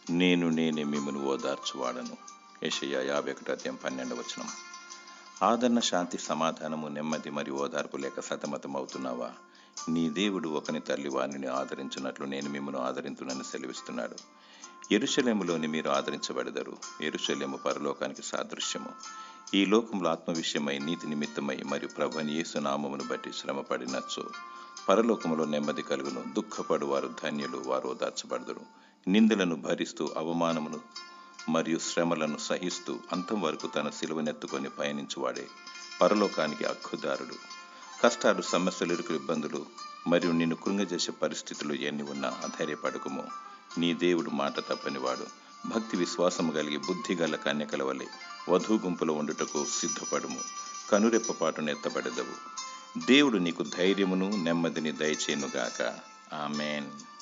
నేనే మిమ్మను ఓదార్చువాడను. యెషయా 51:12. ఆదరణ, శాంతి, సమాధానము, నెమ్మది మరియు ఓదార్పు లేక సతమతమవుతున్నావా? నీ దేవుడు ఒకని తల్లి వారిని ఆదరించినట్లు నేను మిమ్మను ఆదరించునని సెలవిస్తున్నాడు. యెరూషలేములోని మీరు ఆదరించబడదరు. యెరూషలేము పరలోకానికి సాదృశ్యము. ఈ లోకంలో ఆత్మ విషయమై, నీతి నిమిత్తమై మరియు ప్రభువైన యేసు నామమును బట్టి శ్రమపడినచో పరలోకములో నెమ్మది కలుగును. దుఃఖపడు వారు ధన్యులు, వారు ఓదార్చబడదురు. నిందలను భరిస్తూ, అవమానమును మరియు శ్రమలను సహిస్తూ అంతం వరకు తన సిలువనెత్తుకొని పయనించువాడే పరలోకానికి హక్కుదారుడు. కష్టాలు, సమస్యలు, ఇరుకులు, ఇబ్బందులు మరియు నిన్ను కృంగజేసే పరిస్థితులు ఎన్ని ఉన్నా అధైర్యపడకుము. నీ దేవుడు మాట తప్పనివాడు. భక్తి విశ్వాసము కలిగి బుద్ధి గల కన్యకల వలె వధూ గుంపులో ఉండుటకు సిద్ధపడుము. కనురెప్పపాటును ఎత్తబడెదవు. దేవుడు నీకు ధైర్యమును నెమ్మదిని దయచేయునుగాక. ఆమేన్.